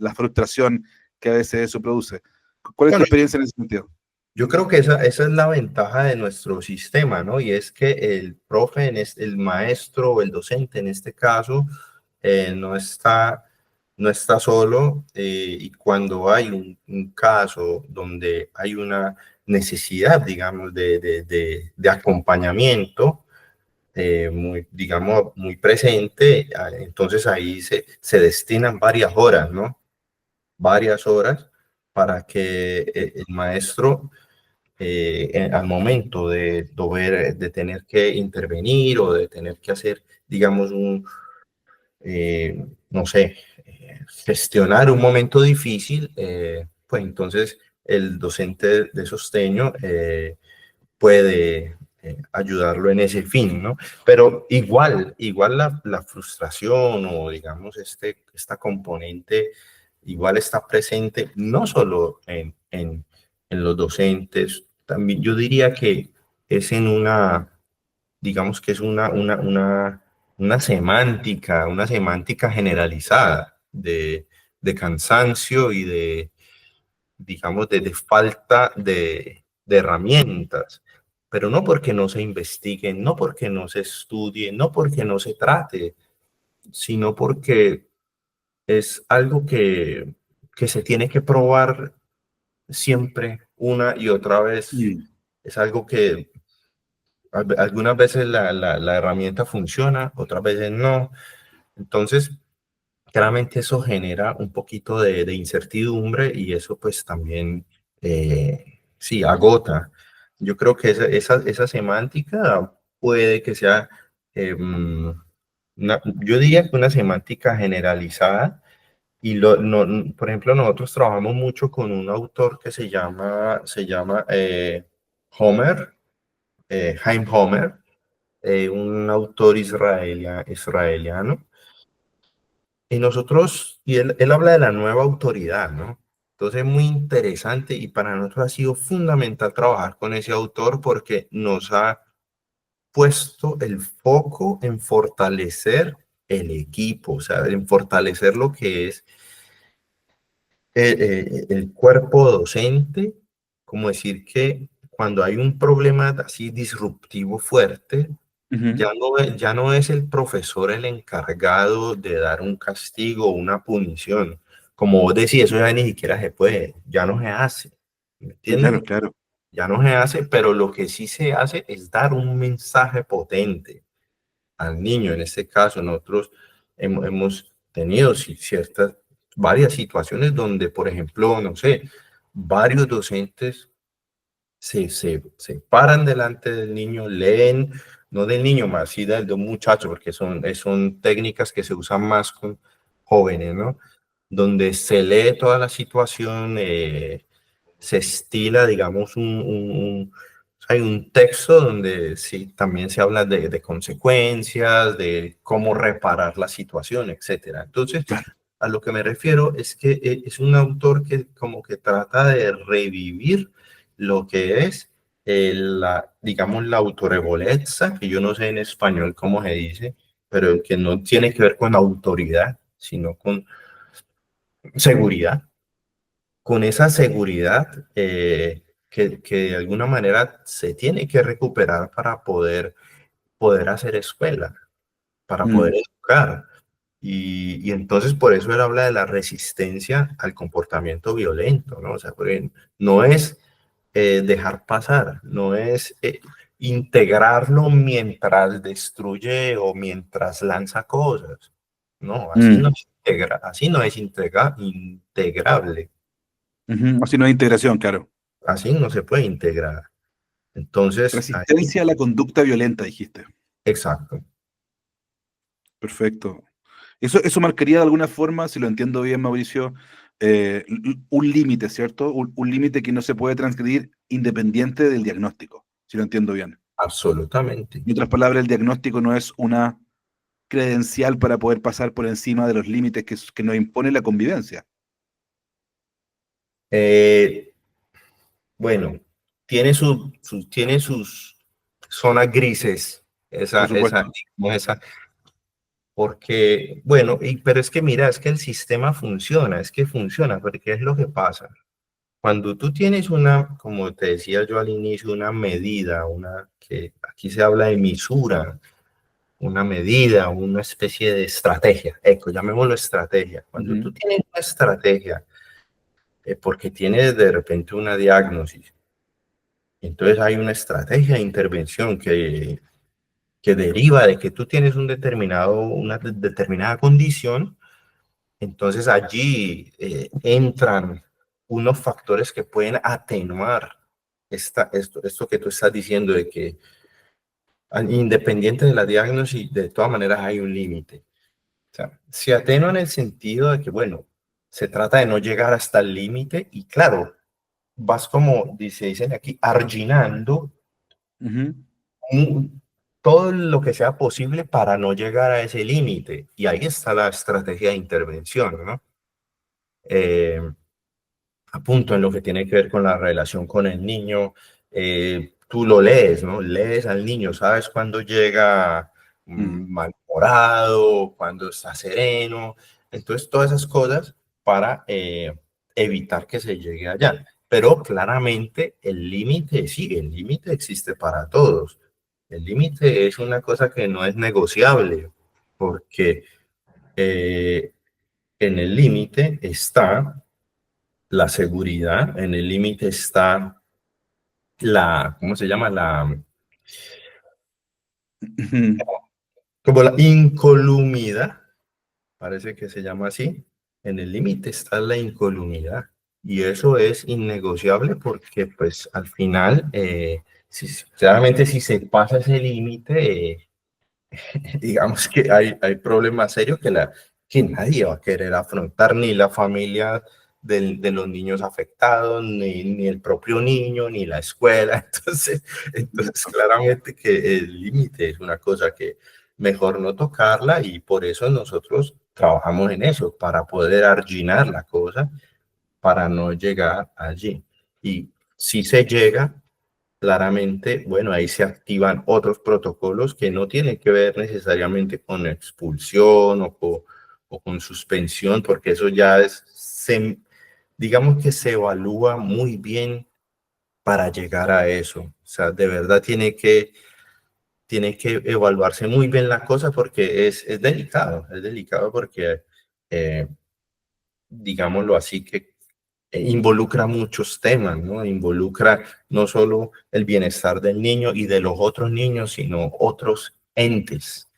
la frustración que a veces eso produce. ¿Cuál es tu Bueno, experiencia en ese sentido? yo creo que esa es la ventaja de nuestro sistema, ¿no? Y es que el profe, el maestro o el docente en este caso, no está, no está solo, y cuando hay un caso donde hay una necesidad, digamos, de acompañamiento, muy, digamos, muy presente, entonces ahí se destinan varias horas, ¿no? Varias horas para que el maestro, al momento de tener que intervenir o de tener que hacer, digamos, no sé, gestionar un momento difícil, pues entonces el docente de sosteño puede ayudarlo en ese fin, ¿no? Pero igual la frustración o digamos esta componente igual está presente no solo en los docentes, también yo diría que es en digamos que es una semántica generalizada de cansancio y digamos, de falta de herramientas, pero no porque no se investigue, no porque no se estudie, no porque no se trate, sino porque es algo que se tiene que probar siempre una y otra vez. Mm. Es algo que algunas veces la herramienta funciona, otras veces no. Entonces, claramente eso genera un poquito de incertidumbre y eso pues también, sí, agota. Yo creo que esa semántica puede que sea, yo diría que una semántica generalizada y por ejemplo nosotros trabajamos mucho con un autor que se llama Homer, Chaim Homer, un autor israeliano. Y él habla de la nueva autoridad, ¿no? Entonces es muy interesante y para nosotros ha sido fundamental trabajar con ese autor porque nos ha puesto el foco en fortalecer el equipo, o sea, en fortalecer lo que es el cuerpo docente, como decir que cuando hay un problema así disruptivo fuerte, Ujú. ya no es el profesor el encargado de dar un castigo o una punición. Como vos decís, eso ya ni siquiera se puede, ya no se hace. ¿Me entiendes? Claro, claro. Ya no se hace, pero lo que sí se hace es dar un mensaje potente al niño. En este caso, nosotros hemos tenido varias situaciones donde, por ejemplo, no sé, varios docentes se paran delante del niño, leen, no del niño más, sí de un muchacho, porque son técnicas que se usan más con jóvenes, ¿no? Donde se lee toda la situación, se estila, digamos, hay un texto donde sí también se habla de consecuencias, de cómo reparar la situación, etcétera. Entonces, Claro. a lo que me refiero es que es un autor que como que trata de revivir lo que es digamos, la autorevolezza, que yo no sé en español cómo se dice, pero que no tiene que ver con autoridad, sino con seguridad. Con esa seguridad que de alguna manera se tiene que recuperar para poder hacer escuela, para poder Mm. educar. Y entonces por eso él habla de la resistencia al comportamiento violento, ¿no? O sea, porque no es dejar pasar, no es integrarlo mientras destruye o mientras lanza cosas. No, Mm. así no es integrable, Ujú. Así no hay integración, claro. así no se puede integrar. Entonces, ahí, Resistencia a la conducta violenta, dijiste. exacto, Perfecto. Eso marcaría de alguna forma, si lo entiendo bien, Mauricio, un límite, ¿cierto? Un límite que no se puede transgredir independiente del diagnóstico, si lo entiendo bien. absolutamente. En otras palabras, el diagnóstico no es una credencial para poder pasar por encima de los límites que nos impone la convivencia. Eh, bueno, tiene sus zonas grises, esa, Por esa, supuesto. digamos, esa, Porque, bueno, pero es que mira, es que el sistema funciona, es que funciona, porque ¿qué es lo que pasa? Cuando tú tienes una, como te decía yo al inicio, una medida, que aquí se habla de misura, una medida, una especie de estrategia, llamémoslo estrategia. Cuando tú Ujú, tienes una estrategia, porque tienes de repente una diagnosis, entonces hay una estrategia de intervención que deriva de que tú tienes una determinada condición. Entonces allí entran unos factores que pueden atenuar esto que tú estás diciendo, de que independiente de la diagnosis, de todas maneras hay un límite. O sea, se atenúa en el sentido de que, bueno, se trata de no llegar hasta el límite y claro, vas como, dicen aquí, arginando ujú, un- todo lo que sea posible para no llegar a ese límite. Y ahí está la estrategia de intervención, ¿no? Eh, a punto en lo que tiene que ver con la relación con el niño. Tú lo lees, ¿no? Lees al niño, sabes cuándo llega mm, malhumorado, cuándo está sereno. Entonces, todas esas cosas para evitar que se llegue allá. Pero claramente el límite, sí, el límite existe para todos. El límite es una cosa que no es negociable, porque en el límite está la seguridad, en el límite está ¿cómo se llama? ujú, Como la incolumidad, parece que se llama así. En el límite está la incolumidad. Y eso es innegociable porque, pues, al final, claramente si se pasa ese límite, digamos que hay problemas serios que nadie va a querer afrontar, ni la familia de los niños afectados, ni el propio niño, ni la escuela. Entonces, claramente que el límite es una cosa que mejor no tocarla y por eso nosotros trabajamos en eso, para poder arginar la cosa, para no llegar allí. Y si se llega, claramente, bueno, ahí se activan otros protocolos que no tienen que ver necesariamente con expulsión o con suspensión, porque eso ya digamos que se evalúa muy bien para llegar a eso. O sea, de verdad tiene que evaluarse muy bien la cosa porque es delicado porque, eh, digámoslo así, que involucra muchos temas, ¿no? Involucra no solo el bienestar del niño y de los otros niños, sino otros entes